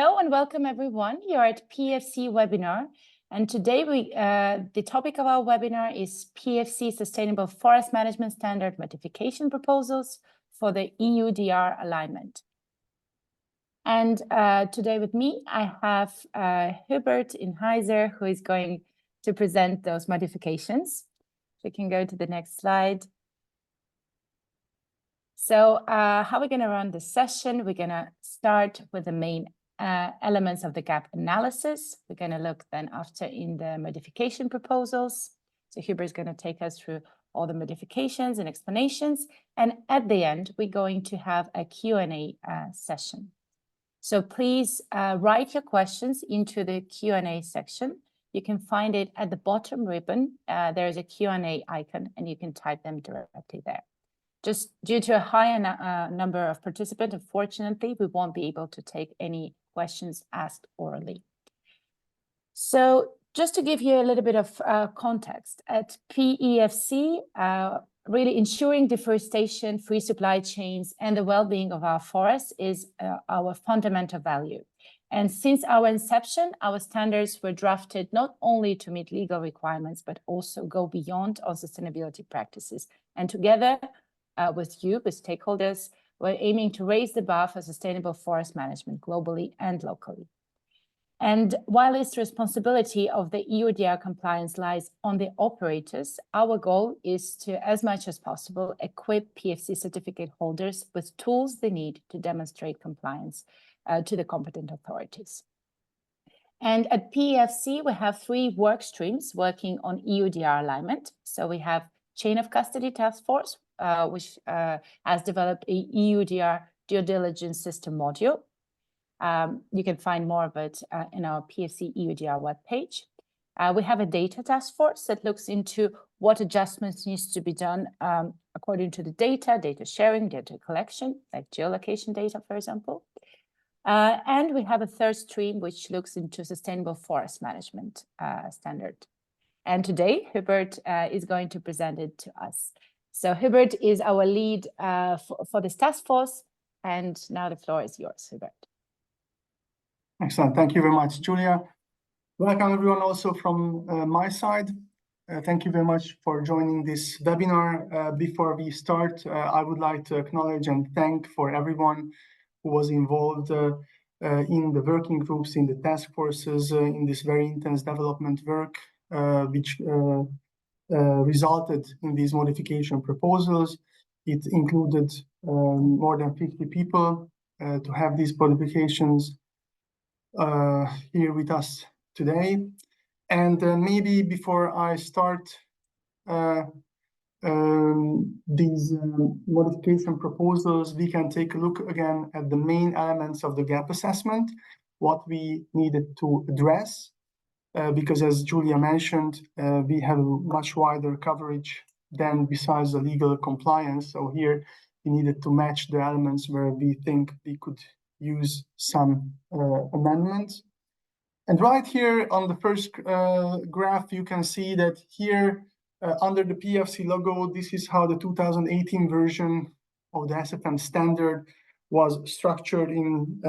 Hello and welcome everyone. You're at PEFC webinar, and today the topic of our webinar is PEFC Sustainable Forest Management Standard Modification Proposals for the EUDR alignment. And today with me, I have Hubert Inheiser, who is going to present those modifications. We can go to the next slide. So how we're going to run this session, we're going to start with the main elements of the gap analysis. We're going to look then after in the modification proposals. So Hubert is going to take us through all the modifications and explanations. And at the end, we're going to have a Q&A session. So please write your questions into the Q&A section. You can find it at the bottom ribbon. There is a Q&A icon, and you can type them directly there. Just due to a higher number of participants, unfortunately, we won't be able to take any questions asked orally. So just to give you a little bit of context, at PEFC, really ensuring deforestation, free supply chains, and the well-being of our forests is our fundamental value. And since our inception, our standards were drafted not only to meet legal requirements, but also go beyond on sustainability practices. And together with you, with stakeholders, we're aiming to raise the bar for sustainable forest management globally and locally. And while its responsibility of the EUDR compliance lies on the operators, our goal is to, as much as possible, equip PEFC certificate holders with tools they need to demonstrate compliance to the competent authorities. And at PEFC, we have 3 work streams working on EUDR alignment. So we have Chain of Custody Task Force, which has developed a EUDR due diligence system module. You can find more of it in our PEFC EUDR webpage. We have a data task force that looks into what adjustments needs to be done according to the data sharing, data collection, like geolocation data, for example. And we have a third stream which looks into sustainable forest management standard. And today, Hubert is going to present it to us. So Hubert is our lead for this task force. And now the floor is yours, Hubert. Excellent. Thank you very much, Julia. Welcome, everyone, also from my side. Thank you very much for joining this webinar. Before we start, I would like to acknowledge and thank for everyone who was involved in the working groups, in the task forces, in this very intense development work, which resulted in these modification proposals. It included more than 50 people to have these modifications here with us today. And maybe before I start these modification proposals, we can take a look again at the main elements of the gap assessment, what we needed to address. Because as Julia mentioned, we have a much wider coverage than besides the legal compliance. So here we needed to match the elements where we think we could use some amendments. And right here on the first graph, you can see that here under the PEFC logo, this is how the 2018 version of the SFM standard was structured in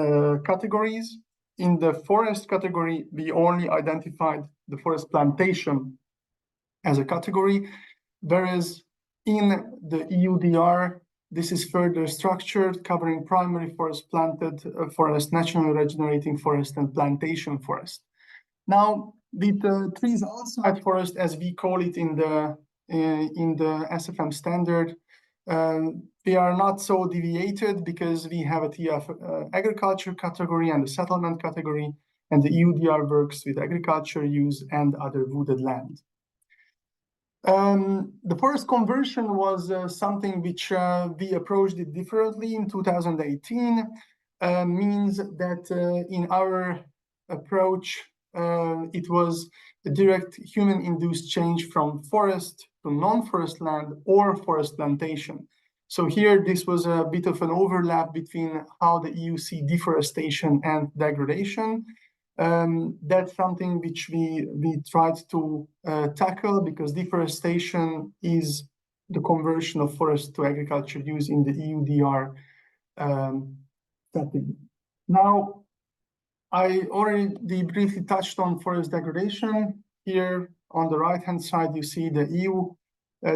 categories. In the forest category, we only identified the forest plantation as a category, whereas in the EUDR, this is further structured, covering primary forest, planted forest, naturally regenerating forest, and plantation forest. Now, with the trees outside forest, as we call it in the SFM standard, they are not so deviated because we have a TF agriculture category and a settlement category, and the EUDR works with agriculture use and other wooded land. The forest conversion was something which we approached it differently in 2018, means that in our approach, it was a direct human-induced change from forest to non-forest land or forest plantation. So here, this was a bit of an overlap between how the EU see deforestation and degradation. That's something which we tried to tackle, because deforestation is the conversion of forest to agriculture use in the EUDR setting. Now, I already briefly touched on forest degradation. Here on the right-hand side, you see the EU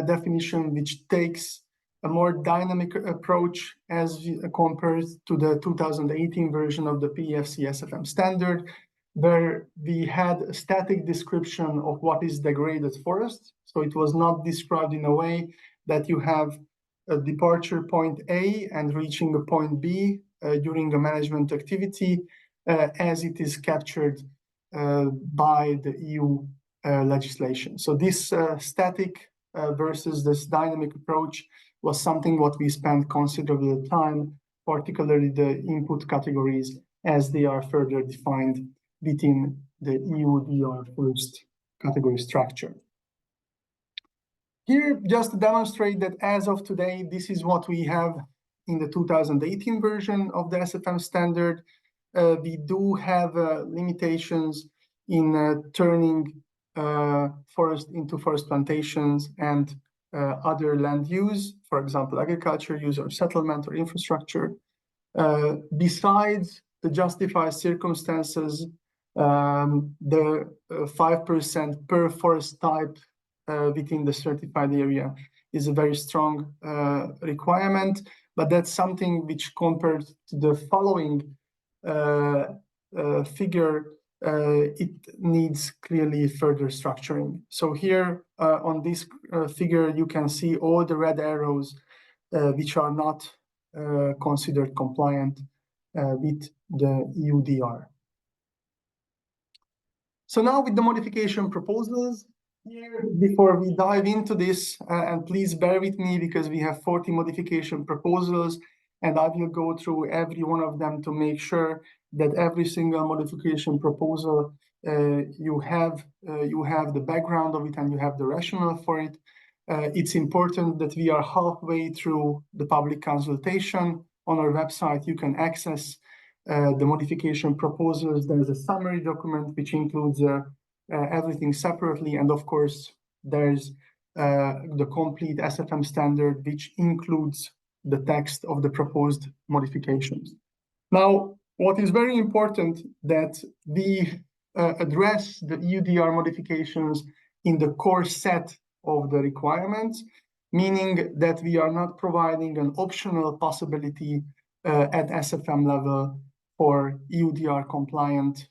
definition, which takes a more dynamic approach as compared to the 2018 version of the PEFC SFM standard, where we had a static description of what is degraded forest. So it was not described in a way that you have a departure point A and reaching a point B during a management activity, as it is captured by the EU legislation. So this static versus this dynamic approach was something what we spent considerable time, particularly the input categories, as they are further defined within the EUDR forest category structure. Here, just to demonstrate that as of today, this is what we have in the 2018 version of the SFM standard. We do have limitations in turning forest into forest plantations and other land use, for example, agriculture use or settlement or infrastructure. Besides the justified circumstances, the 5% per forest type within the certified area is a very strong requirement, but that's something which compared to the following figure, it needs clearly further structuring. So here on this figure, you can see all the red arrows which are not considered compliant with the EUDR. So now with the modification proposals, here, before we dive into this, and please bear with me because we have 40 modification proposals, and I will go through every one of them to make sure that every single modification proposal you have the background of it and you have the rationale for it. It's important that we are halfway through the public consultation. On our website, you can access the modification proposals. There's a summary document which includes everything separately, and of course there's the complete SFM standard which includes the text of the proposed modifications. Now, what is very important that we address the EUDR modifications in the core set of the requirements, meaning that we are not providing an optional possibility at SFM level for EUDR compliant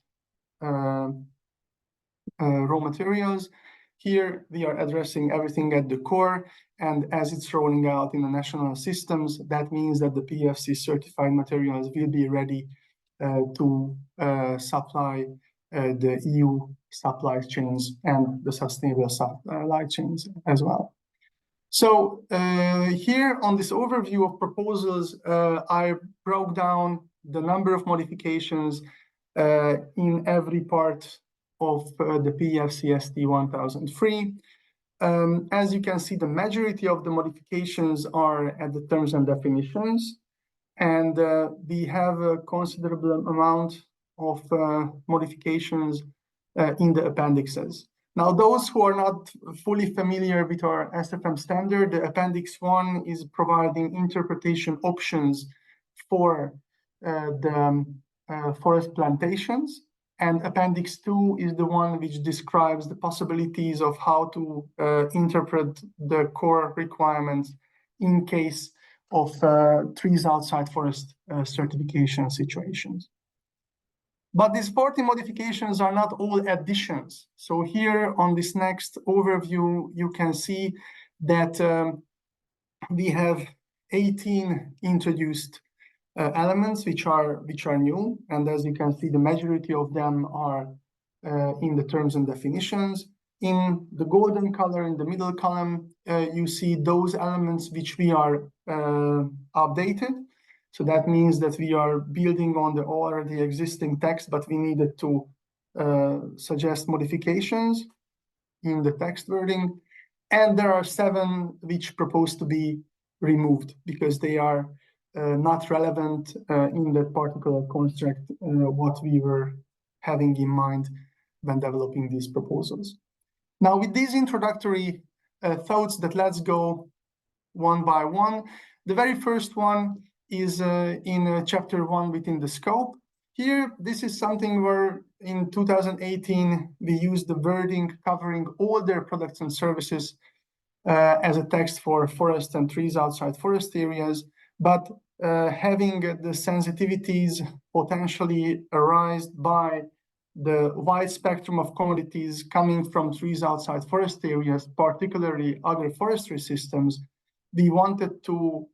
raw materials. Here we are addressing everything at the core, and as it's rolling out in the national systems, that means that the PEFC certified materials will be ready to supply the EU supply chains and the sustainable supply chains as well. So here on this overview of proposals, I broke down the number of modifications in every part of the PEFC ST 1003. As you can see, the majority of the modifications are at the terms and definitions, and we have a considerable amount of modifications in the appendixes. Now, those who are not fully familiar with our SFM standard, the Appendix 1 is providing interpretation options for the forest plantations. And Appendix 2 is the one which describes the possibilities of how to interpret the core requirements in case of trees outside forest certification situations. But these 40 modifications are not all additions. So here on this next overview, you can see that we have 18 introduced elements which are new, and as you can see, the majority of them are in the terms and definitions. In the golden color in the middle column, you see those elements which we are updated. So that means that we are building on the already existing text, but we needed to suggest modifications in the text wording. And there are 7 which propose to be removed because they are not relevant in that particular construct, what we were having in mind when developing these proposals. Now, with these introductory thoughts, that let's go one by one. The very first one is in chapter 1 within the scope. Here, this is something where in 2018, we used the wording covering all their products and services as a text for forest and trees outside forest areas, but having the sensitivities potentially arised by the wide spectrum of commodities coming from trees outside forest areas, particularly agroforestry systems, we wanted to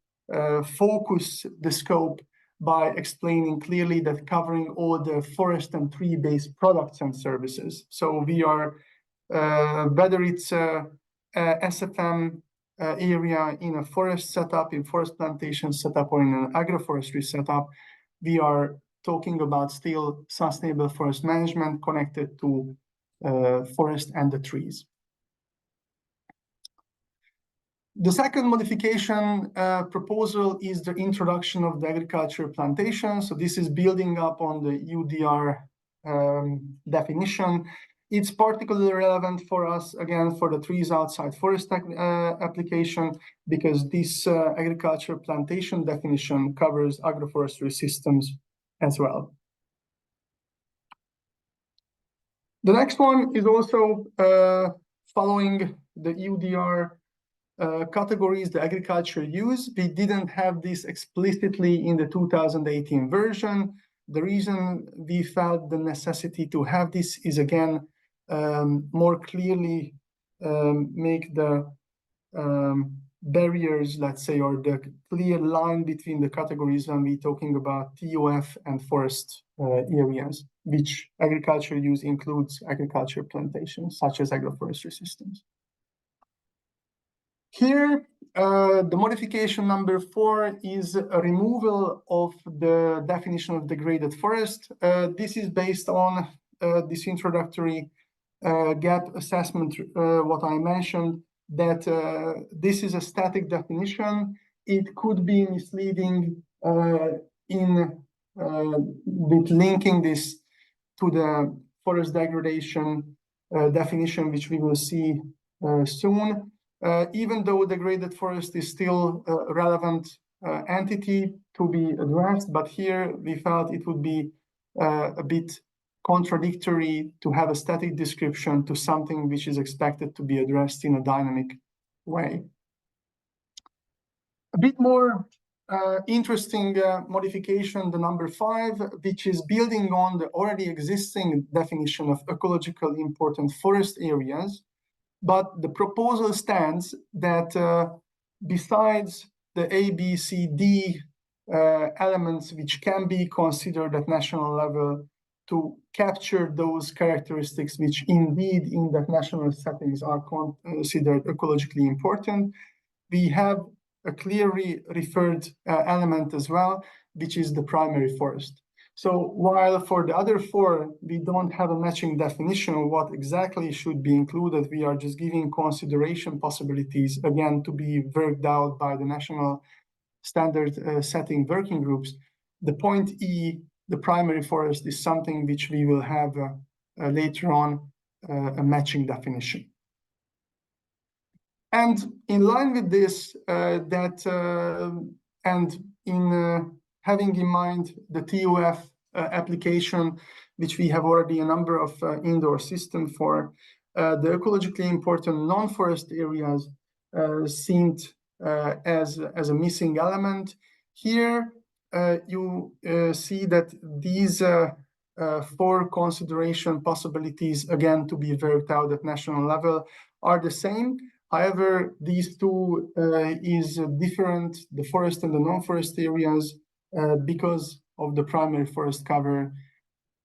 focus the scope by explaining clearly that covering all the forest and tree-based products and services. So we are, whether it's SFM area in a forest setup, in forest plantation setup, or in an agroforestry setup, we are talking about still sustainable forest management connected to forest and the trees. The second modification proposal is the introduction of the agriculture plantation. So this is building up on the EUDR definition. It's particularly relevant for us, again, for the trees outside forest application, because this agriculture plantation definition covers agroforestry systems as well. The next one is also following the EUDR categories, the agriculture use. We didn't have this explicitly in the 2018 version. The reason we felt the necessity to have this is, again, more clearly make the barriers, let's say, or the clear line between the categories when we're talking about TOF and forest areas, which agriculture use includes agriculture plantations, such as agroforestry systems. Here, the modification number 4 is a removal of the definition of degraded forest. This is based on this introductory gap assessment, what I mentioned, that this is a static definition. It could be misleading with linking this to the forest degradation definition, which we will see soon. Even though degraded forest is still a relevant entity to be addressed, but here we felt it would be a bit contradictory to have a static description to something which is expected to be addressed in a dynamic way. A bit more interesting modification, the number 5, which is building on the already existing definition of ecologically important forest areas. But the proposal stands that besides the A, B, C, D elements which can be considered at national level to capture those characteristics which indeed in the national settings are considered ecologically important, we have a clearly referred element as well, which is the primary forest. So while for the other 4, we don't have a matching definition of what exactly should be included, we are just giving consideration possibilities, again, to be worked out by the national standard setting working groups. The point E, the primary forest, is something which we will have later on a matching definition. And in line with this, and in having in mind the TOF application, which we have already a number of indoor systems for, the ecologically important non-forest areas seemed as a missing element. Here, you see that these 4 consideration possibilities, again, to be worked out at national level, are the same. However, these 2 is different, the forest and the non-forest areas, because of the primary forest cover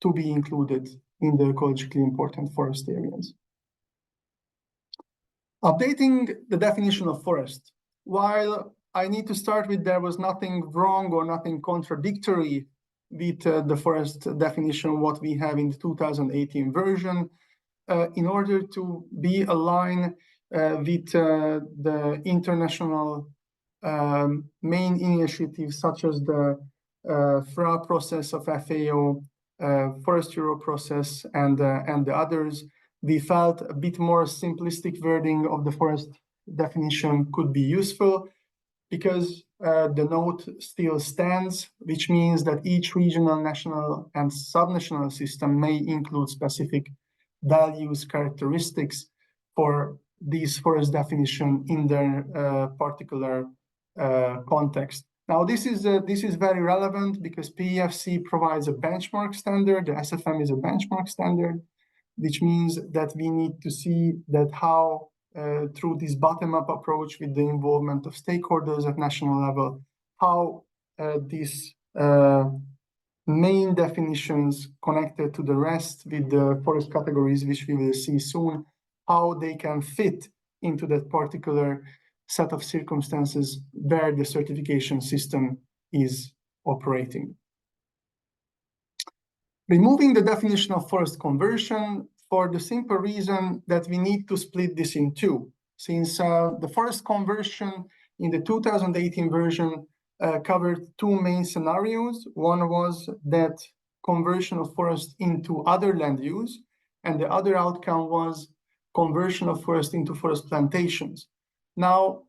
to be included in the ecologically important forest areas. Updating the definition of forest. While I need to start with there was nothing wrong or nothing contradictory with the forest definition, what we have in the 2018 version, in order to be aligned with the international main initiatives such as the FRA process of FAO, Forest Euro process, and the others, we felt a bit more simplistic wording of the forest definition could be useful. because the note still stands, which means that each regional, national, and subnational system may include specific values, characteristics for these forest definition in their particular context. Now, this is very relevant because PEFC provides a benchmark standard. The SFM is a benchmark standard, which means that we need to see that how through this bottom-up approach with the involvement of stakeholders at national level, how these main definitions connected to the rest with the forest categories, which we will see soon, how they can fit into that particular set of circumstances where the certification system is operating. Removing the definition of forest conversion for the simple reason that we need to split this in two. Since the forest conversion in the 2018 version covered two main scenarios. One was that conversion of forest into other land use, and the other outcome was conversion of forest into forest plantations. Now,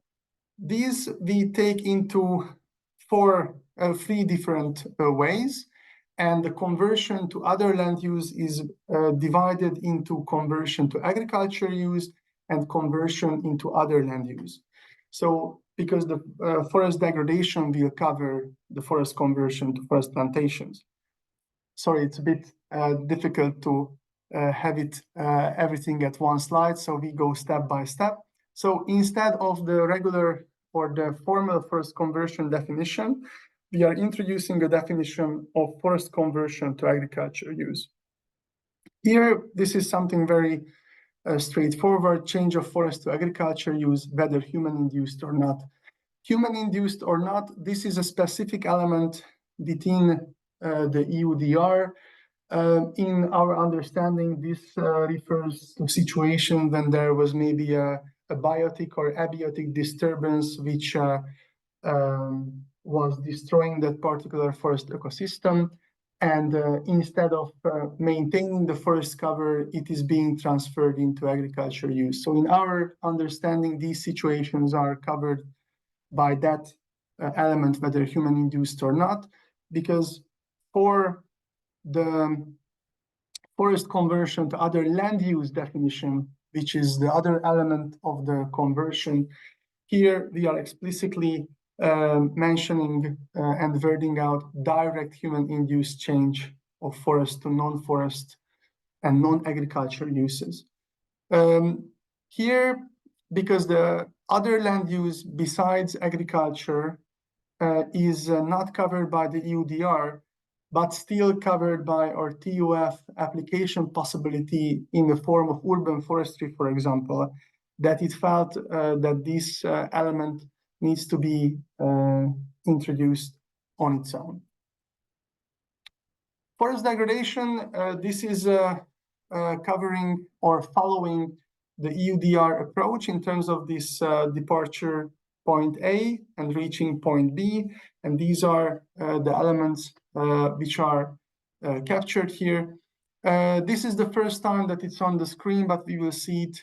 these we take into three different ways, and the conversion to other land use is divided into conversion to agriculture use and conversion into other land use. So, because the forest degradation will cover the forest conversion to forest plantations. Sorry, it's a bit difficult to have it everything at one slide, so we go step by step. So instead of the regular or the formal forest conversion definition, we are introducing a definition of forest conversion to agriculture use. Here, this is something very straightforward: change of forest to agriculture use, whether human-induced or not. Human-induced or not, this is a specific element within the EUDR. In our understanding, this refers to situation when there was maybe a biotic or abiotic disturbance which was destroying that particular forest ecosystem. And instead of maintaining the forest cover, it is being transferred into agriculture use. So in our understanding, these situations are covered by that element, whether human-induced or not, because for the forest conversion to other land use definition, which is the other element of the conversion, here we are explicitly mentioning and wording out direct human-induced change of forest to non-forest and non-agriculture uses. Here, because the other land use besides agriculture is not covered by the EUDR, but still covered by our TUF application possibility in the form of urban forestry, for example, that it felt that this element needs to be introduced on its own. Forest degradation, this is covering or following the EUDR approach in terms of this departure point A and reaching point B. And these are the elements which are captured here. This is the first time that it's on the screen, but we will see it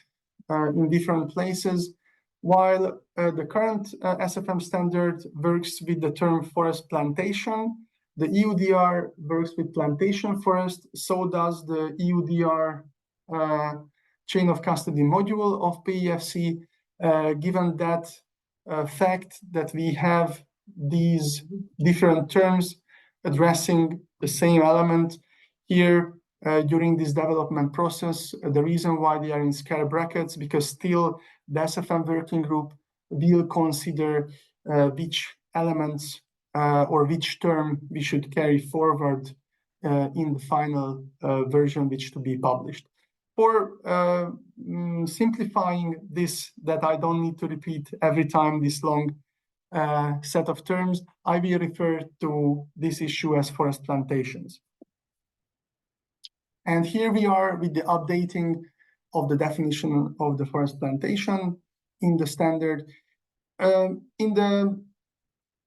in different places. While the current SFM standard works with the term forest plantation, the EUDR works with plantation forest, so does the EUDR chain of custody module of PEFC, given that fact that we have these different terms addressing the same element here during this development process. The reason why they are in scare brackets, because still the SFM working group will consider which elements or which term we should carry forward in the final version which to be published. For simplifying this, that I don't need to repeat every time this long set of terms, I will refer to this issue as forest plantations. And here we are with the updating of the definition of the forest plantation in the standard.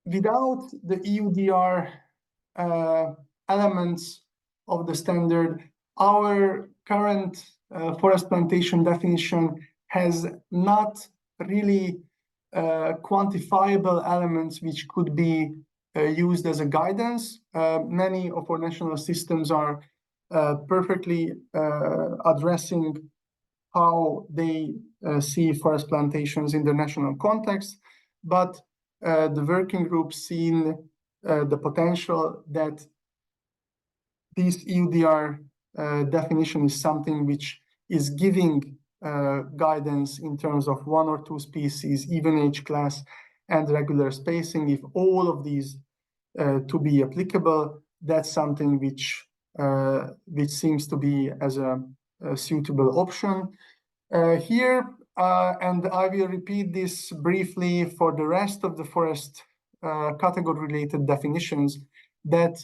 Without the EUDR elements of the standard, our current forest plantation definition has not really quantifiable elements which could be used as a guidance. Many of our national systems are perfectly addressing how they see forest plantations in the national context, but the working group seen the potential that this EUDR definition is something which is giving guidance in terms of 1 or 2 species, even age class, and regular spacing. If all of these to be applicable, that's something which seems to be as a suitable option. Here, and I will repeat this briefly for the rest of the forest category-related definitions, that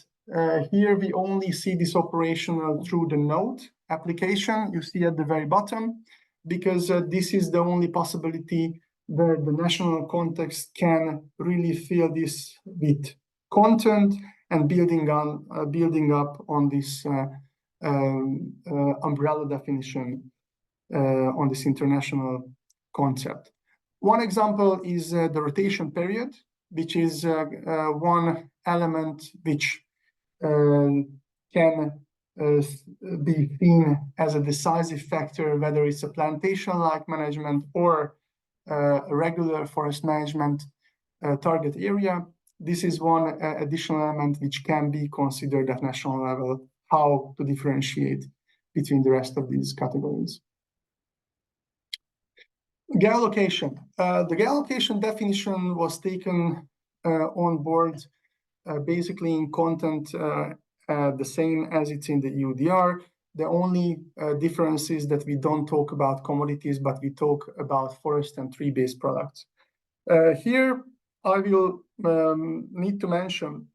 here we only see this operational through the node application you see at the very bottom, because this is the only possibility where the national context can really fill this with content and building up on this umbrella definition on this international concept. One example is the rotation period, which is one element which can be seen as a decisive factor, whether it's a plantation-like management or a regular forest management target area. This is one additional element which can be considered at national level, how to differentiate between the rest of these categories. Geolocation. The geolocation definition was taken on board basically in content the same as it's in the EUDR. The only difference is that we don't talk about commodities, but we talk about forest and tree-based products. Here, I will need to mention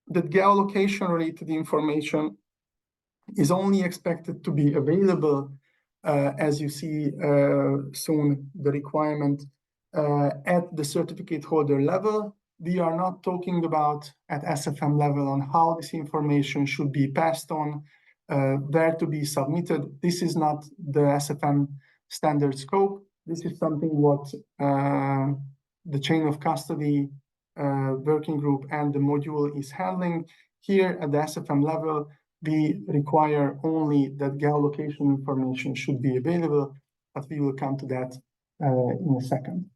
that geolocation-related information is only expected to be available, as you see soon, the requirement at the certificate holder level. We are not talking about at SFM level on how this information should be passed on, where to be submitted. This is not the SFM standard scope. This is something what the chain of custody working group and the module is handling. Here at the SFM level, we require only that geolocation information should be available, but we will come to that in a second.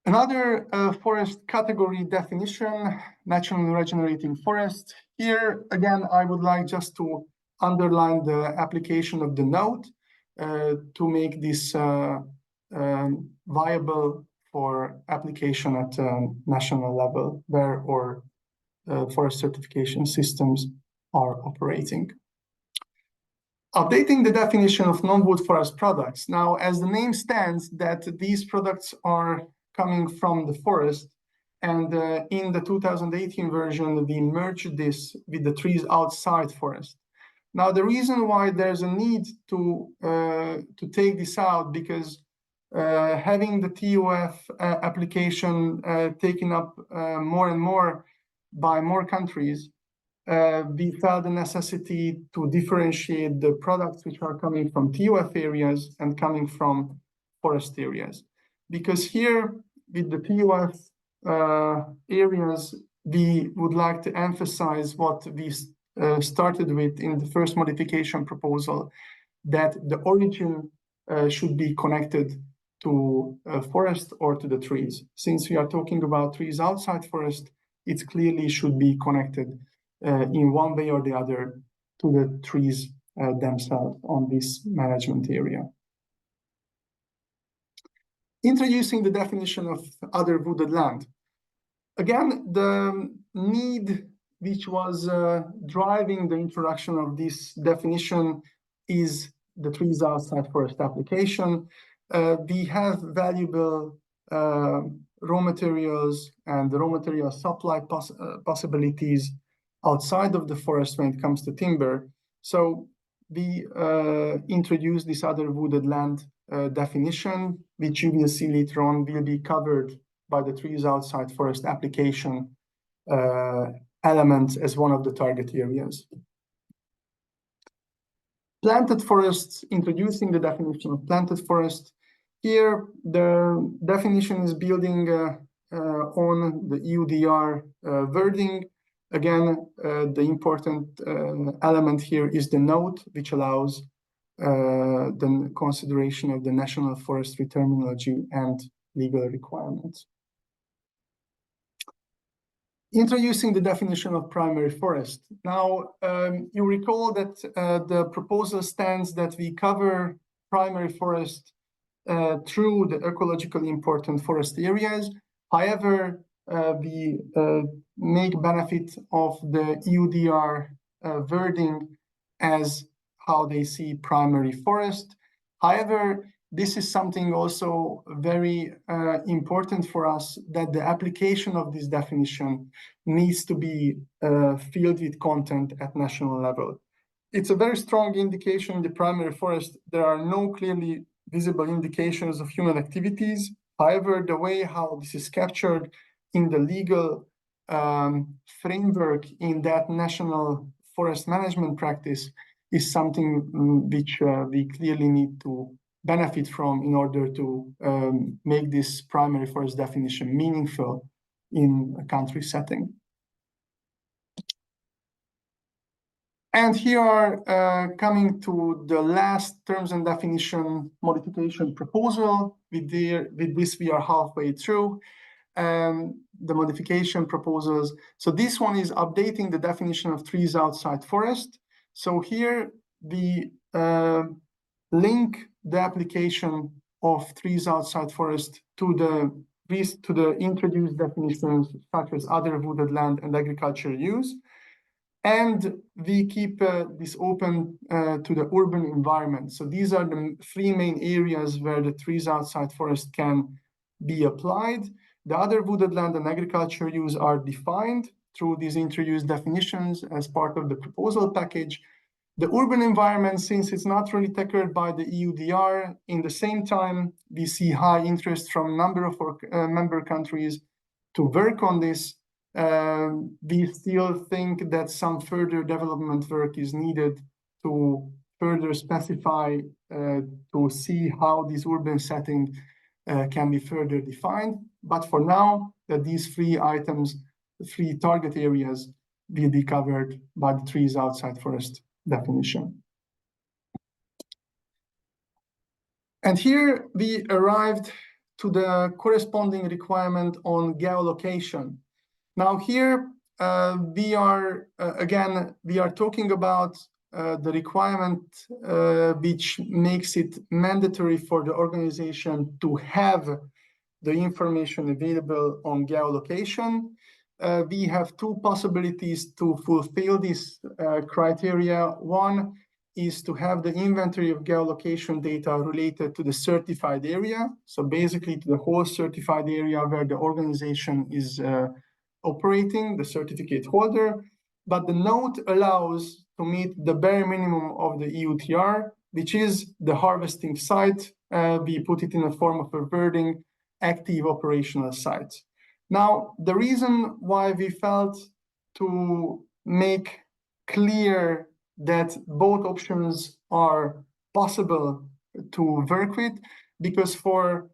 Another forest category definition, naturally regenerating forest. Here, again, I would like just to underline the application of the node to make this viable for application at national level, where our forest certification systems are operating. Updating the definition of non-wood forest products. Now, as the name stands, that these products are coming from the forest, and in the 2018 version, we merged this with the trees outside forest. Now, the reason why there's a need to take this out, because having the TOF application taken up more and more by more countries, we felt the necessity to differentiate the products which are coming from TOF areas and coming from forest areas. Because here with the TOF areas, we would like to emphasize what we started with in the first modification proposal, that the origin should be connected to forest or to the trees. Since we are talking about trees outside forest, it clearly should be connected in one way or the other to the trees themselves on this management area. Introducing the definition of other wooded land. Again, the need which was driving the introduction of this definition is the trees outside forest application. We have valuable raw materials and the raw material supply possibilities outside of the forest when it comes to timber. So we introduced this other wooded land definition, which you will see later on will be covered by the trees outside forest application elements as one of the target areas. Planted forests, introducing the definition of planted forest. Here, the definition is building on the EUDR wording. Again, the important element here is the note, which allows the consideration of the national forestry terminology and legal requirements. Introducing the definition of primary forest. Now, you recall that the proposal stands that we cover primary forest through the ecologically important forest areas. However, we make benefit of the EUDR wording as how they see primary forest. However, this is something also very important for us, that the application of this definition needs to be filled with content at national level. It's a very strong indication in the primary forest. There are no clearly visible indications of human activities. However, the way how this is captured in the legal framework in that national forest management practice is something which we clearly need to benefit from in order to make this primary forest definition meaningful in a country setting. And here are coming to the last terms and definition modification proposal. With this, we are halfway through the modification proposals. So this one is updating the definition of trees outside forest. So here we link the application of trees outside forest to the introduced definitions such as other wooded land and agricultural use. And we keep this open to the urban environment. So these are the three main areas where the trees outside forest can be applied. The other wooded land and agriculture use are defined through these introduced definitions as part of the proposal package. The urban environment, since it's not really tackled by the EUDR, in the same time, we see high interest from a number of our member countries to work on this. We still think that some further development work is needed to further specify, to see how this urban setting can be further defined. But for now, that these three items, three target areas, will be covered by the trees outside forest definition. And here we arrived to the corresponding requirement on geolocation. Now here we are talking about the requirement which makes it mandatory for the organization to have the information available on geolocation. We have two possibilities to fulfill this criteria. One is to have the inventory of geolocation data related to the certified area. So basically to the whole certified area where the organization is operating, the certificate holder. But the note allows to meet the bare minimum of the EUDR, which is the harvesting site. We put it in the form of a wording, active operational sites. Now, the reason why we felt to make clear that both options are possible to work with, because for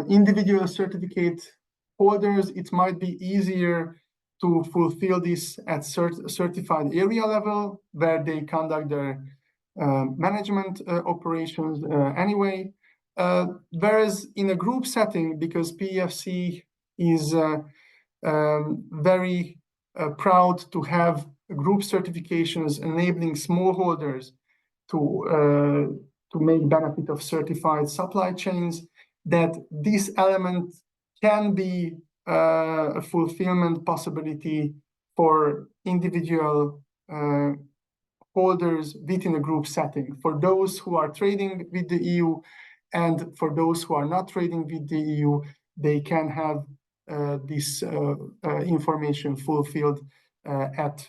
individual certificate holders, it might be easier to fulfill this at certified area level, where they conduct their management operations anyway. Whereas in a group setting, because PEFC is very proud to have group certifications enabling smallholders to make benefit of certified supply chains, that this element can be a fulfillment possibility for individual holders within a group setting. For those who are trading with the EU and for those who are not trading with the EU, they can have this information fulfilled at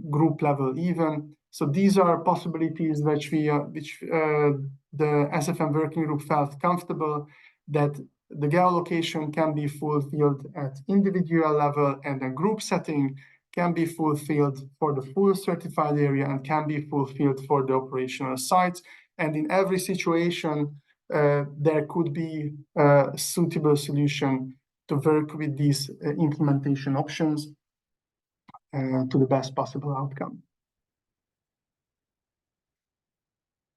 group level even. So these are possibilities which the SFM working group felt comfortable that the geolocation can be fulfilled at individual level, and a group setting can be fulfilled for the full certified area and can be fulfilled for the operational sites. And in every situation, there could be a suitable solution to work with these implementation options to the best possible outcome.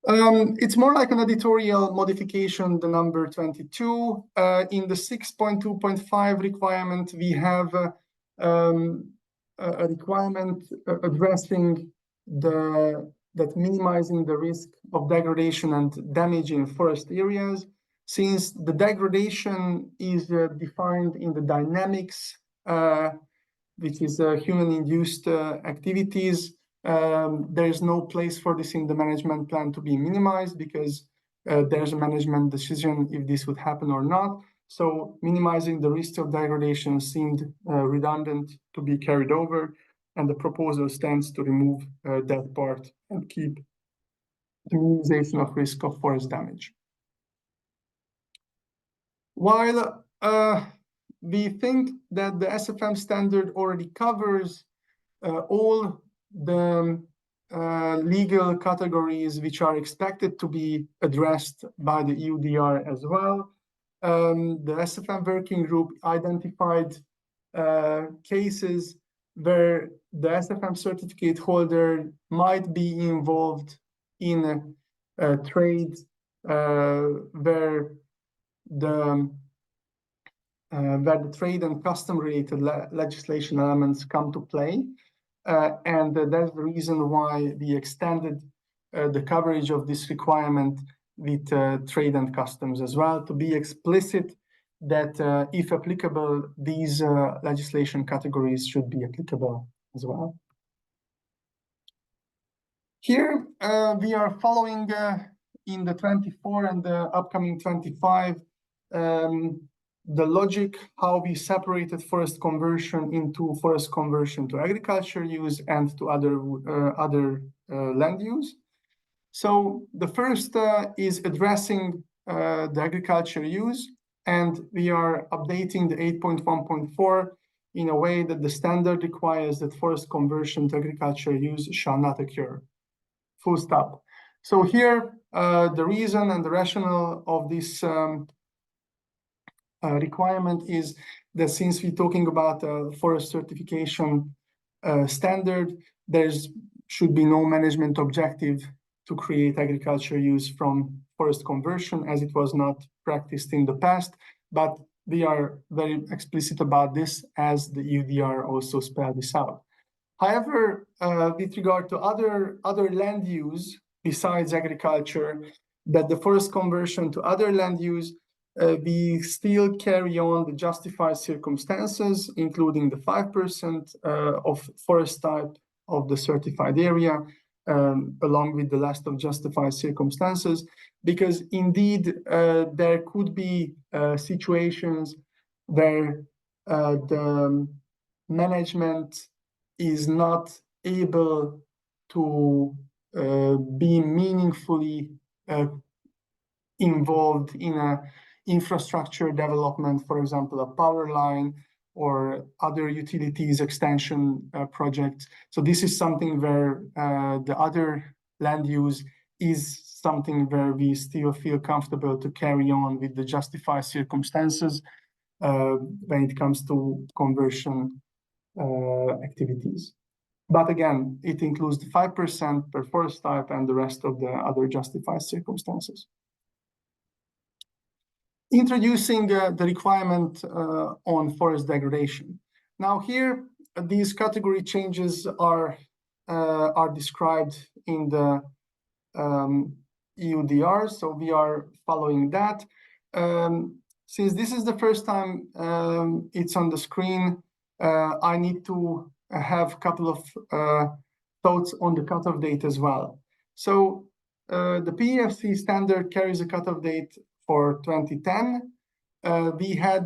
It's more like an editorial modification, the number 22. In the 6.2.5 requirement, we have a requirement addressing that minimizing the risk of degradation and damage in forest areas. Since the degradation is defined in the dynamics, which is human-induced activities, there is no place for this in the management plan to be minimized, because there's a management decision if this would happen or not. So minimizing the risk of degradation seemed redundant to be carried over, and the proposal stands to remove that part and keep the minimization of risk of forest damage. While we think that the SFM standard already covers all the legal categories which are expected to be addressed by the EUDR as well, the SFM working group identified cases where the SFM certificate holder might be involved in a trade where the trade and custom-related legislation elements come to play. And that's the reason why we extended the coverage of this requirement with trade and customs as well, to be explicit that if applicable, these legislation categories should be applicable as well. Here we are following in the 24 and the upcoming 25 the logic how we separated forest conversion into forest conversion to agriculture use and to other land use. So the first is addressing the agriculture use, and we are updating the 8.1.4 in a way that the standard requires that forest conversion to agriculture use shall not occur. Full stop. So here the reason and the rationale of this requirement is that since we're talking about forest certification standard, there should be no management objective to create agriculture use from forest conversion, as it was not practiced in the past. But we are very explicit about this, as the EUDR also spelled this out. However, with regard to other land use besides agriculture, that the forest conversion to other land use, we still carry on the justified circumstances, including the 5% of forest type of the certified area, along with the list of justified circumstances, because indeed there could be situations where the management is not able to be meaningfully involved in a infrastructure development, for example, a power line or other utilities extension projects. So this is something where the other land use is something where we still feel comfortable to carry on with the justified circumstances when it comes to conversion activities. But again, it includes the 5% per forest type and the rest of the other justified circumstances. Introducing the requirement on forest degradation. Now here, these category changes are described in the EUDR, so we are following that. Since this is the first time it's on the screen, I need to have a couple of thoughts on the cutoff date as well. So the PEFC standard carries a cutoff date for 2010. We had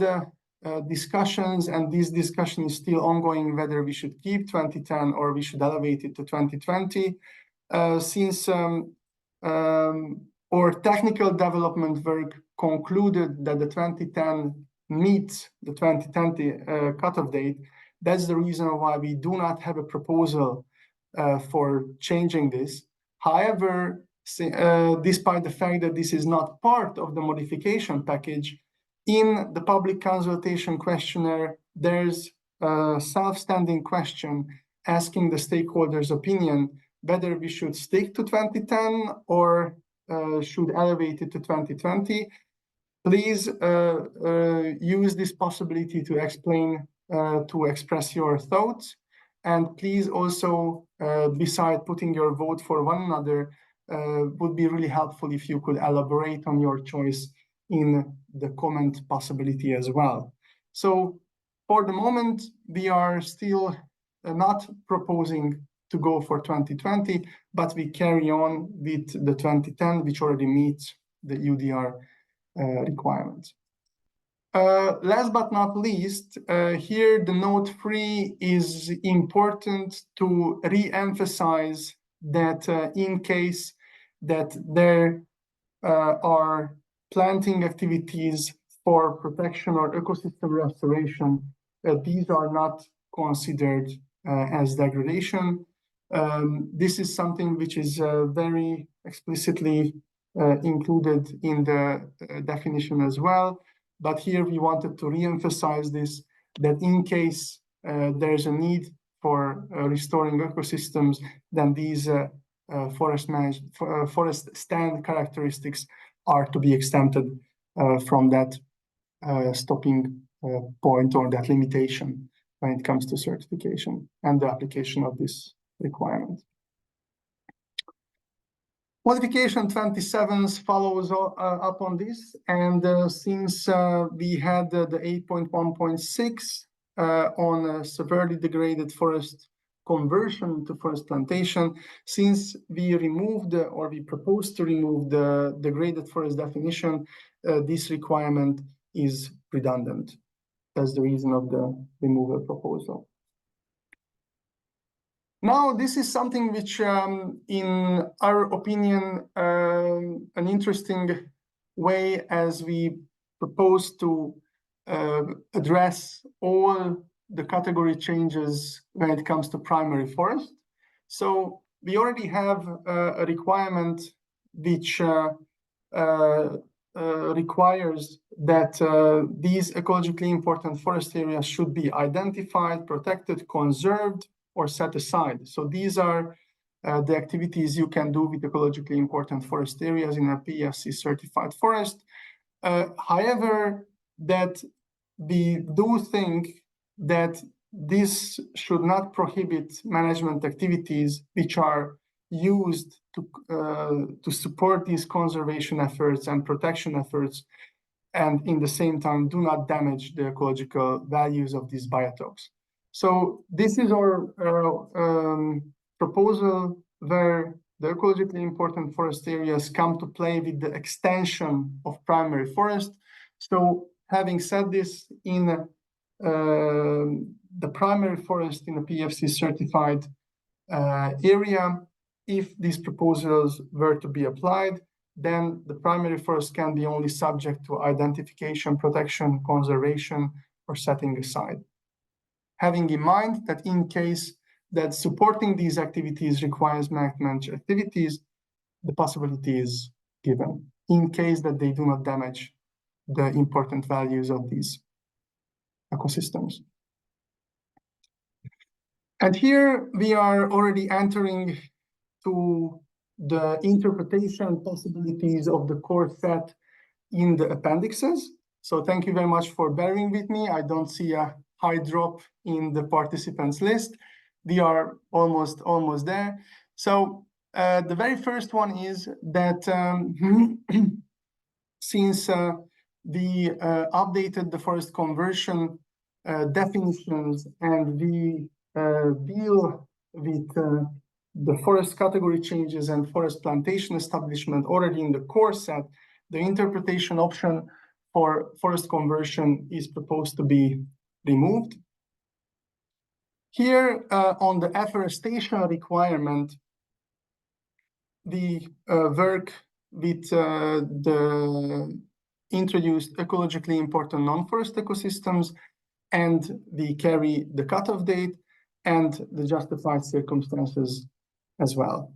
discussions, and this discussion is still ongoing, whether we should keep 2010 or we should elevate it to 2020. Since our technical development work concluded that the 2010 meets the 2020 cutoff date, that's the reason why we do not have a proposal for changing this. However, despite the fact that this is not part of the modification package, in the public consultation questionnaire, there's a self-standing question asking the stakeholders' opinion whether we should stick to 2010 or should elevate it to 2020. Please use this possibility to explain, to express your thoughts. And please also, beside putting your vote for one another, would be really helpful if you could elaborate on your choice in the comment possibility as well. So for the moment, we are still not proposing to go for 2020, but we carry on with the 2010, which already meets the EUDR requirements. Last but not least, here the note 3 is important to re-emphasize that in case that there are planting activities for protection or ecosystem restoration, these are not considered as degradation. This is something which is very explicitly included in the definition as well. But here we wanted to re-emphasize this, that in case there's a need for restoring ecosystems, then these forest stand characteristics are to be exempted from that stopping point or that limitation when it comes to certification and the application of this requirement. Modification 27 follows up on this, and since we had the 8.1.6 on severely degraded forest conversion to forest plantation, since we removed or we proposed to remove the degraded forest definition, this requirement is redundant. That's the reason of the removal proposal. Now, this is something which, in our opinion, an interesting way as we propose to address all the category changes when it comes to primary forest. So we already have a requirement which requires that these ecologically important forest areas should be identified, protected, conserved, or set aside. So these are the activities you can do with ecologically important forest areas in a PEFC certified forest. However, that we do think that this should not prohibit management activities which are used to support these conservation efforts and protection efforts, and in the same time do not damage the ecological values of these biotopes. So this is our proposal where the ecologically important forest areas come to play with the extension of primary forest. So having said this, in the primary forest in a PEFC certified area, if these proposals were to be applied, then the primary forest can be only subject to identification, protection, conservation, or setting aside. Having in mind that in case that supporting these activities requires management activities, the possibility is given in case that they do not damage the important values of these ecosystems. And here we are already entering to the interpretation possibilities of the core set in the appendixes. So thank you very much for bearing with me. I don't see a high drop in the participants list. We are almost there. So the very first one is that since we updated the forest conversion definitions and we deal with the forest category changes and forest plantation establishment already in the core set, the interpretation option for forest conversion is proposed to be removed. Here on the afforestation requirement, we work with the introduced ecologically important non-forest ecosystems, and we carry the cutoff date and the justified circumstances as well.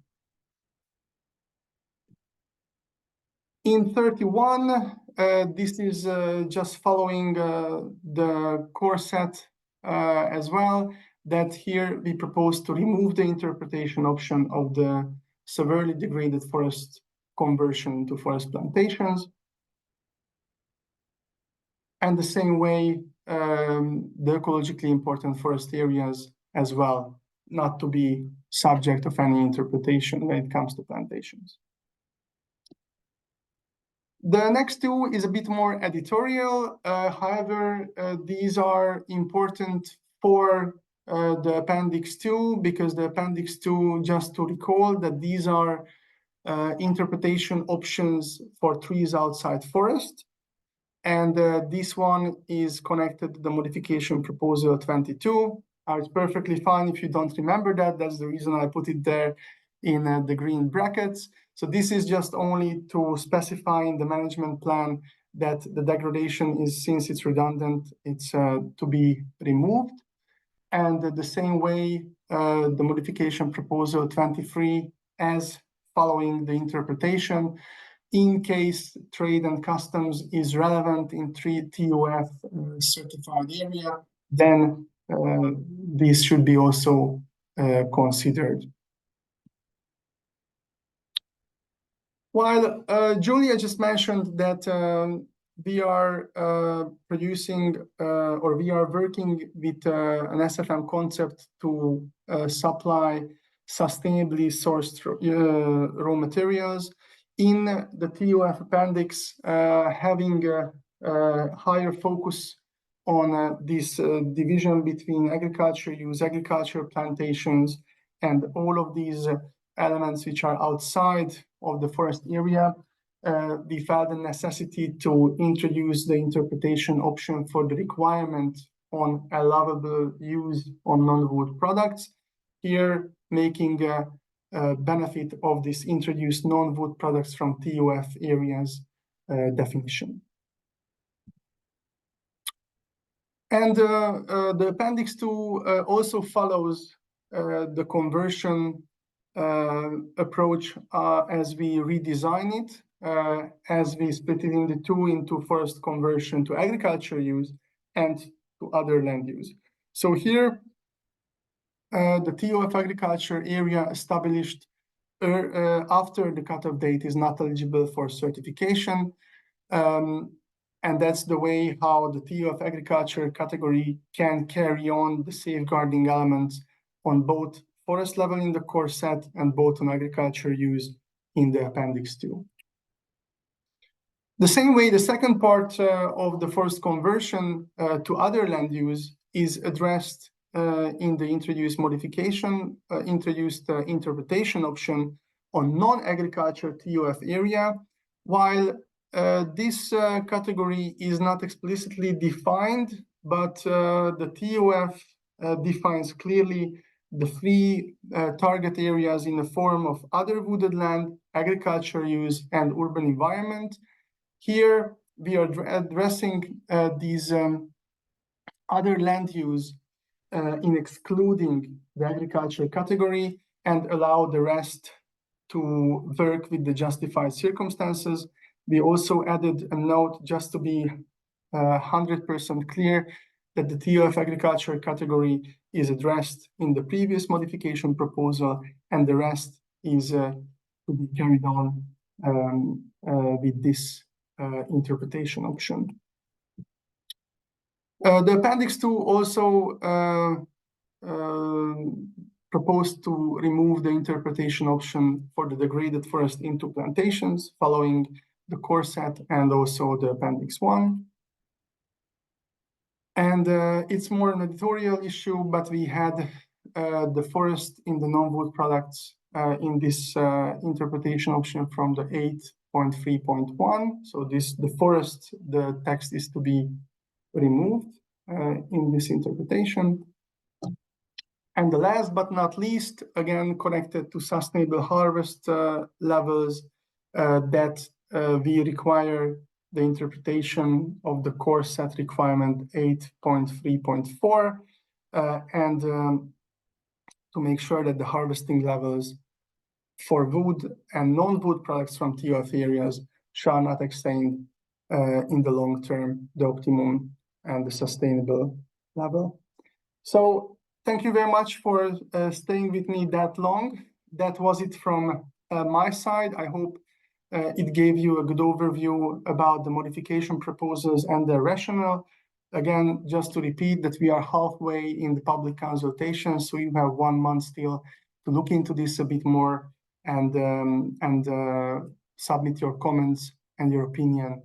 In 31, this is just following the core set as well, that here we propose to remove the interpretation option of the severely degraded forest conversion to forest plantations. And the same way, the ecologically important forest areas as well, not to be subject of any interpretation when it comes to plantations. The next two is a bit more editorial. However, these are important for the Appendix 2, because the Appendix 2, just to recall that these are interpretation options for trees outside forest. And this one is connected to the modification proposal 22. It's perfectly fine if you don't remember that. That's the reason I put it there in the green brackets. So this is just only to specify in the management plan that the degradation is, since it's redundant, it's to be removed. And the same way, the modification proposal 23, as following the interpretation, in case trade and customs is relevant in TUF certified area, then this should be also considered. While Julia just mentioned that we are producing or we are working with an SFM concept to supply sustainably sourced raw materials, in the TUF appendix, having a higher focus on this division between agriculture use, agriculture plantations, and all of these elements which are outside of the forest area, we felt the necessity to introduce the interpretation option for the requirement on allowable use on non-wood products. Here, making a benefit of this introduced non-wood products from TUF areas definition. And the Appendix 2 also follows the conversion approach as we redesign it, as we split it into two, into forest conversion to agriculture use and to other land use. So here, the TUF agriculture area established after the cutoff date is not eligible for certification. And that's the way how the TUF agriculture category can carry on the safeguarding elements on both forest level in the core set and both on agriculture use in the Appendix 2. The same way, the second part of the forest conversion to other land use is addressed in the introduced modification, interpretation option on non-agriculture TUF area, while this category is not explicitly defined, but the TUF defines clearly the three target areas in the form of other wooded land, agriculture use, and urban environment. Here, we are addressing these other land use in excluding the agriculture category and allow the rest to work with the justified circumstances. We also added a note just to be 100% clear that the TUF agriculture category is addressed in the previous modification proposal, and the rest is to be carried on with this interpretation option. The Appendix 2 also proposed to remove the interpretation option for the degraded forest into plantations following the core set and also the Appendix 1. And it's more an editorial issue, but we had the forest in the non-wood products in this interpretation option from the 8.3.1. So the forest, the text is to be removed in this interpretation. And the last but not least, again, connected to sustainable harvest levels, that we require the interpretation of the core set requirement 8.3.4, and to make sure that the harvesting levels for wood and non-wood products from TUF areas shall not extend in the long term the optimum and the sustainable level. So thank you very much for staying with me that long. That was it from my side. I hope it gave you a good overview about the modification proposals and the rationale. Again, just to repeat that we are halfway in the public consultation, so you have 1 month still to look into this a bit more and submit your comments and your opinion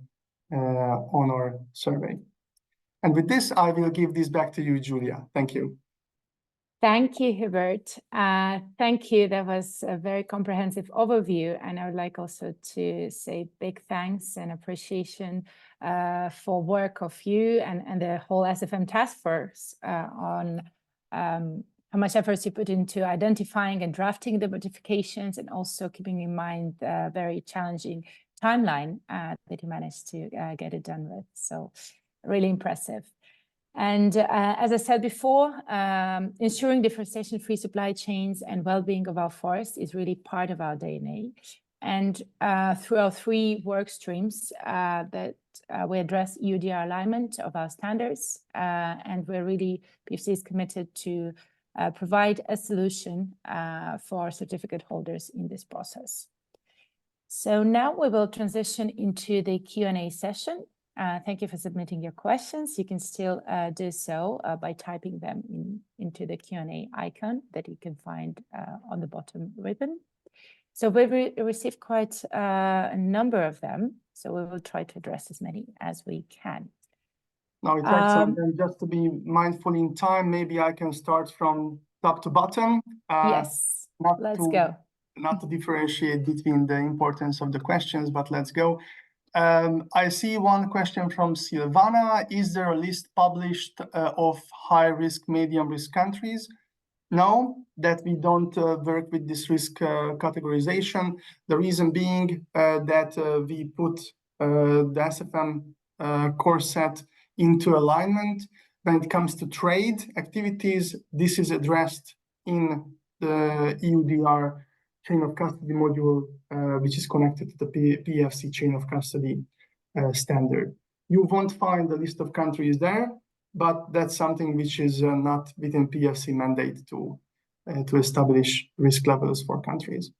on our survey. And with this, I will give this back to you, Julia. Thank you. Thank you, Hubert. Thank you. That was a very comprehensive overview. And I would like also to say big thanks and appreciation for work of you and the whole SFM task force on how much efforts you put into identifying and drafting the modifications, and also keeping in mind the very challenging timeline that you managed to get it done with. So really impressive. And as I said before, ensuring deforestation-free supply chains and well-being of our forests is really part of our DNA. And through our 3 work streams that we address EUDR alignment of our standards, and we're really, PEFC is committed to provide a solution for certificate holders in this process. So now we will transition into the Q&A session. Thank you for submitting your questions. You can still do so by typing them into the Q&A icon that you can find on the bottom ribbon. So we've received quite a number of them, so we will try to address as many as we can. Now, it's excellent. Just to be mindful in time, maybe I can start from top to bottom. Yes, let's go. Not to differentiate between the importance of the questions, but let's go. I see one question from Silvana. Is there a list published of high risk, medium risk countries? No, that we don't work with this risk categorization. The reason being that we put the SFM core set into alignment. When it comes to trade activities, this is addressed in the EUDR chain of custody module, which is connected to the PEFC chain of custody standard. You won't find a list of countries there, but that's something which is not within PEFC mandate to establish risk levels for countries.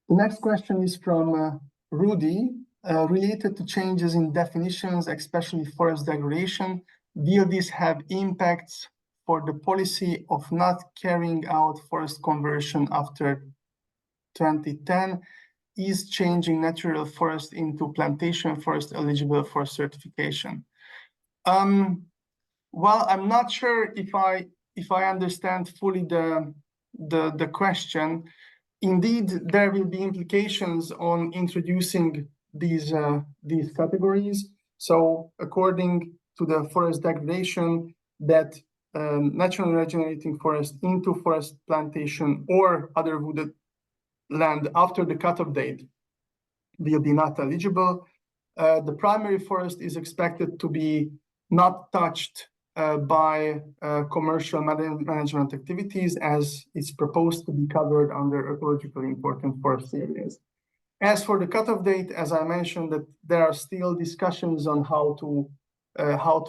The next question is from Rudy, related to changes in definitions, especially forest degradation. Will this have impacts for the policy of not carrying out forest conversion after 2010? Is changing natural forest into plantation forest eligible for certification? Well, I'm not sure if I understand fully the question. Indeed, there will be implications on introducing these categories. So according to the forest degradation, that natural regenerating forest into forest plantation or other wooded land after the cutoff date will be not eligible. The primary forest is expected to be not touched by commercial management activities, as it's proposed to be covered under ecologically important forest areas. As for the cutoff date, as I mentioned, that there are still discussions on how to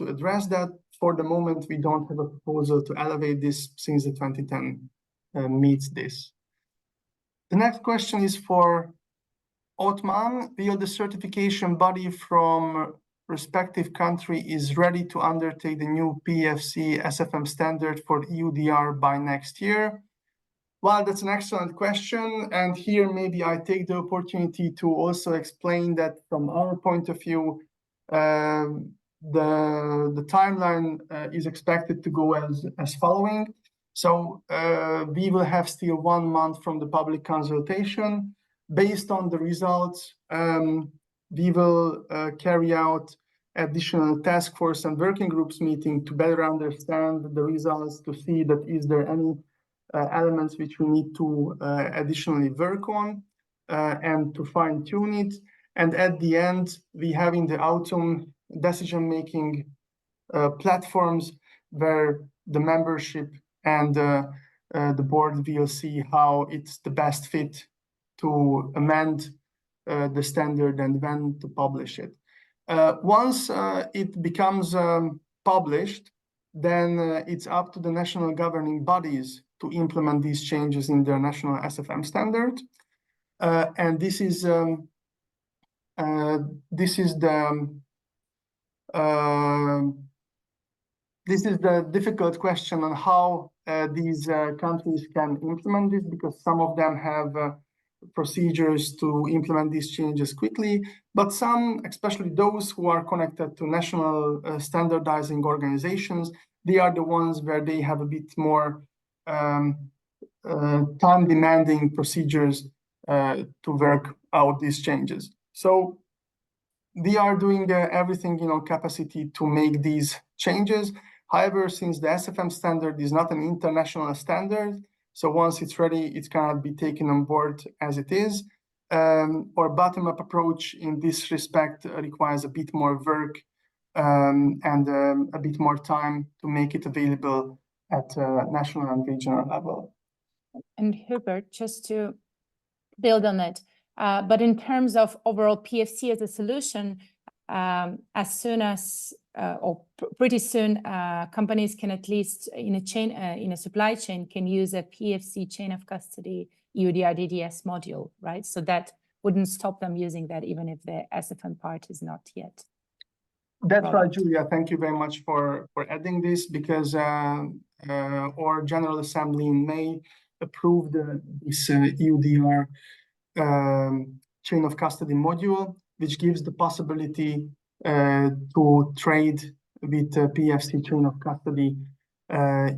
address that. For the moment, we don't have a proposal to elevate this, since the 2010 meets this. The next question is for Otman. Will the certification body from respective country is ready to undertake the new PEFC SFM standard for EUDR by next year? Well, that's an excellent question. And here maybe I take the opportunity to also explain that from our point of view, the timeline is expected to go as following. So we will have still 1 month from the public consultation. Based on the results, we will carry out additional task force and working groups meeting to better understand the results, to see that is there any elements which we need to additionally work on and to fine tune it. And at the end, we have in the autumn decision-making platforms where the membership and the board will see how it's the best fit to amend the standard and when to publish it. Once it becomes published, then it's up to the national governing bodies to implement these changes in their national SFM standard. And this is the difficult question on how these countries can implement this, because some of them have procedures to implement these changes quickly, but some, especially those who are connected to national standardizing organizations, they are the ones where they have a bit more time-demanding procedures to work out these changes. So we are doing everything in our capacity to make these changes. However, since the SFM standard is not an international standard, so once it's ready, it cannot be taken on board as it is. Our bottom-up approach in this respect requires a bit more work and a bit more time to make it available at national and regional level. And Hubert, just to build on it, but in terms of overall PFC as a solution, as soon as or pretty soon, companies can at least in a supply chain can use a PFC chain of custody EUDR DDS module, right? So that wouldn't stop them using that even if the SFM part is not yet. That's right, Julia. Thank you very much for adding this, because our General Assembly in May approved this EUDR chain of custody module, which gives the possibility to trade with PEFC chain of custody,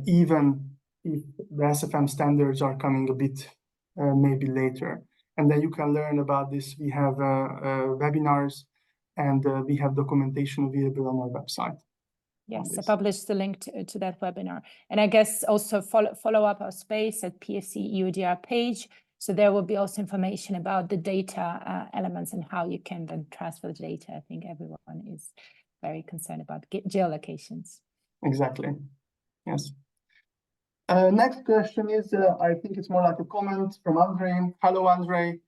even if the SFM standards are coming a bit maybe later. And then you can learn about this. We have webinars and we have documentation available on our website. Yes, I published the link to that webinar. And I guess also follow up our space at PFC EUDR page. So there will be also information about the data elements and how you can then transfer the data. I think everyone is very concerned about geolocations. Exactly. Yes. Next question is, I think it's more like a comment from Andre. Hello, Andre.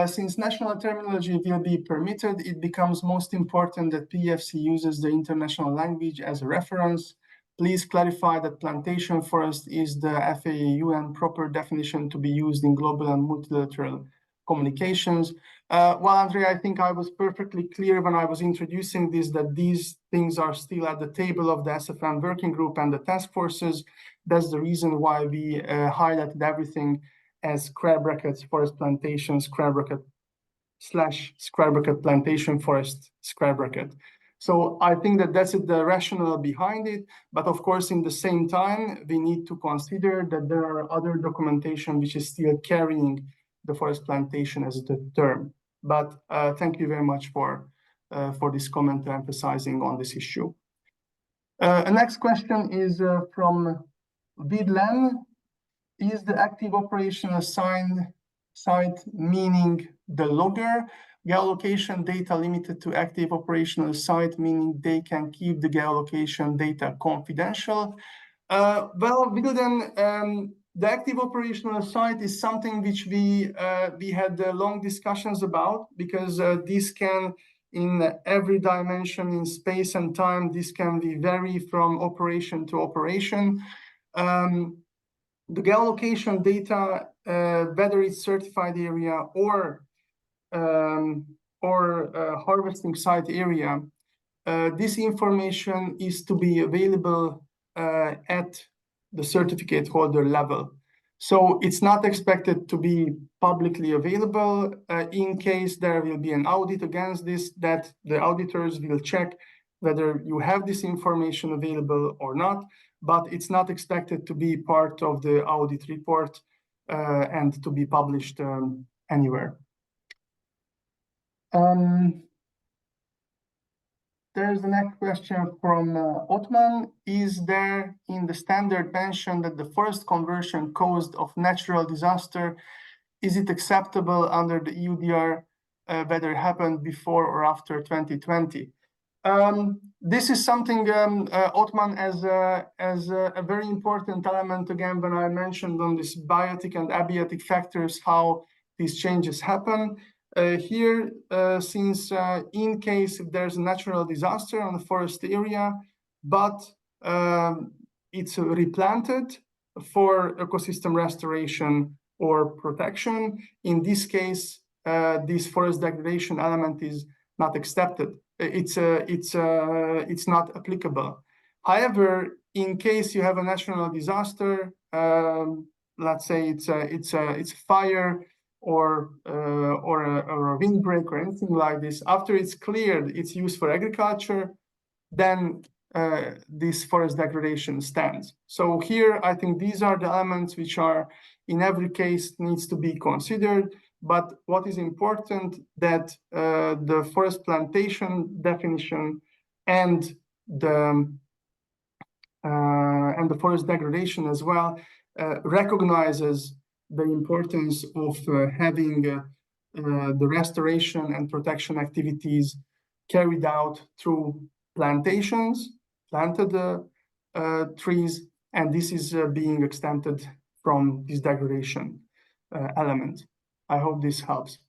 Since national terminology will be permitted, it becomes most important that PEFC uses the international language as a reference. Please clarify that plantation forest is the FAA-UN proper definition to be used in global and multilateral communications. Well, Andrea, I think I was perfectly clear when I was introducing this, that these things are still at the table of the SFM working group and the task forces. That's the reason why we highlighted everything as square brackets forest plantation, square bracket / square bracket plantation forest, square bracket. So I think that that's the rationale behind it. But of course, in the same time, we need to consider that there are other documentation which is still carrying the forest plantation as the term. But thank you very much for this comment emphasizing on this issue. The next question is from Vidlen. Is the active operational site meaning the logger? Geolocation data limited to active operational site, meaning they can keep the geolocation data confidential. Well, Vidlen, the active operational site is something which we had long discussions about, because this can, in every dimension in space and time, this can vary from operation to operation. The geolocation data, whether it's certified area or harvesting site area, this information is to be available at the certificate holder level. So it's not expected to be publicly available. In case there will be an audit against this, that the auditors will check whether you have this information available or not, but it's not expected to be part of the audit report and to be published anywhere. There's the next question from Otman. Is there in the standard mentioned that the forest conversion caused of natural disaster, is it acceptable under the EUDR, whether it happened before or after 2020? This is something, Otman, as a very important element, again, when I mentioned on this biotic and abiotic factors, how these changes happen. Here, since in case if there's a natural disaster on the forest area, but it's replanted for ecosystem restoration or protection, in this case, this forest degradation element is not accepted. It's not applicable. However, in case you have a natural disaster, let's say it's a fire or a windbreak or anything like this, after it's cleared, it's used for agriculture, then this forest degradation stands. So here, I think these are the elements which are in every case needs to be considered. But what is important that the forest plantation definition and the forest degradation as well recognizes the importance of having the restoration and protection activities carried out through plantations, planted trees, and this is being extended from this degradation element. I hope this helps.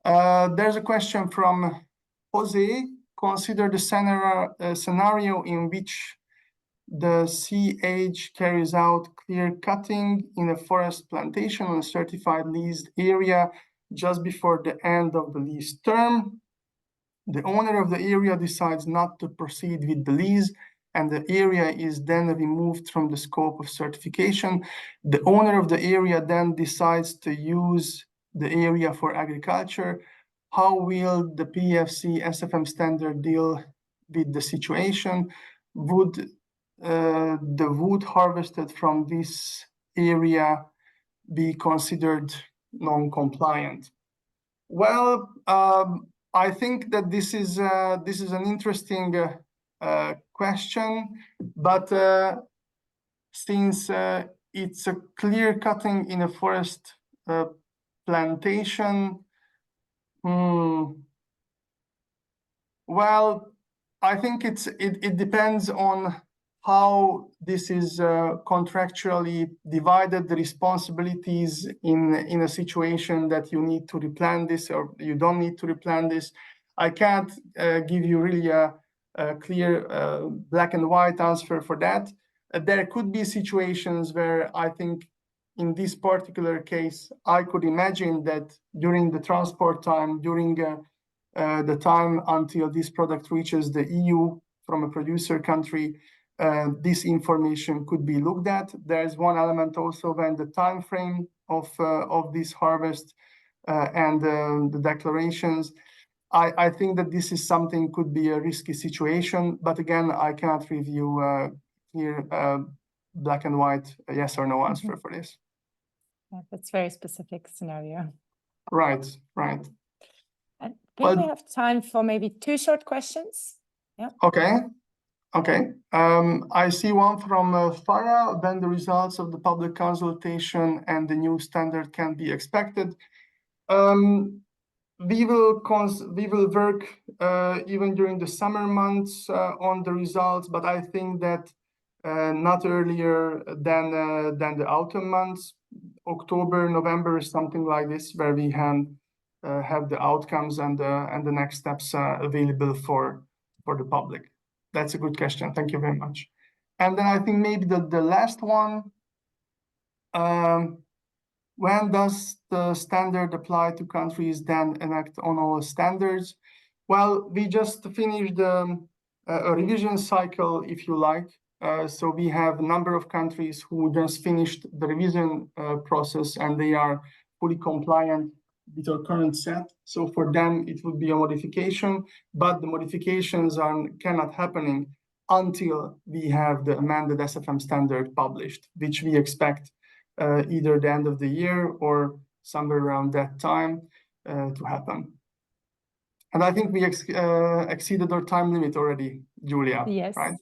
There's a question from Jose. Consider the scenario in which the CH carries out clear cutting in a forest plantation on a certified leased area just before the end of the lease term. The owner of the area decides not to proceed with the lease, and the area is then removed from the scope of certification. The owner of the area then decides to use the area for agriculture. How will the PEFC SFM standard deal with the situation? Would the wood harvested from this area be considered non-compliant? Well, I think that this is an interesting question, but since it's a clear cutting in a forest plantation, well, I think it depends on how this is contractually divided, the responsibilities in a situation that you need to replant this or you don't need to replant this. I can't give you really a clear black and white answer for that. There could be situations where I think in this particular case, I could imagine that during the transport time, during the time until this product reaches the EU from a producer country, this information could be looked at. There's one element also when the time frame of this harvest and the declarations. I think that this is something could be a risky situation, but again, I cannot review here black and white yes or no answer for this. Yeah, that's very specific scenario. Right. And we have time for maybe 2 short questions. Yeah. Okay. I see one from Farah. When the results of the public consultation and the new standard can be expected. We will work even during the summer months on the results, but I think that not earlier than the autumn months. October, November, something like this, where we can have the outcomes and the next steps available for the public. That's a good question. Thank you very much. And then I think maybe the last one. When does the standard apply to countries then enact on all standards? Well, we just finished a revision cycle, if you like. So we have a number of countries who just finished the revision process and they are fully compliant with our current set. So for them, it would be a modification, but the modifications cannot happen until we have the amended SFM standard published, which we expect either the end of the year or somewhere around that time to happen. And I think we exceeded our time limit already, Julia. Yes. Right?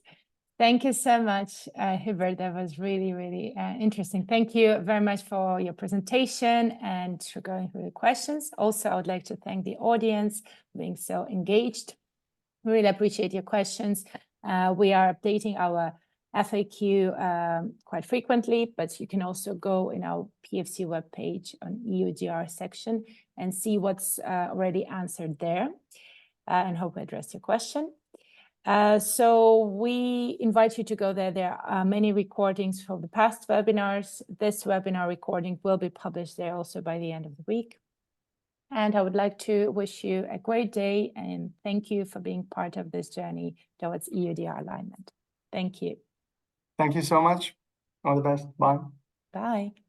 Thank you so much, Hubert. That was really, really interesting. Thank you very much for your presentation and for going through the questions. Also, I would like to thank the audience for being so engaged. We really appreciate your questions. We are updating our FAQ quite frequently, but you can also go in our PEFC webpage on EUDR section and see what's already answered there, and hope I addressed your question. So we invite you to go there. There are many recordings from the past webinars. This webinar recording will be published there also by the end of the week. And I would like to wish you a great day and thank you for being part of this journey towards EUDR alignment. Thank you. Thank you so much. All the best. Bye. Bye.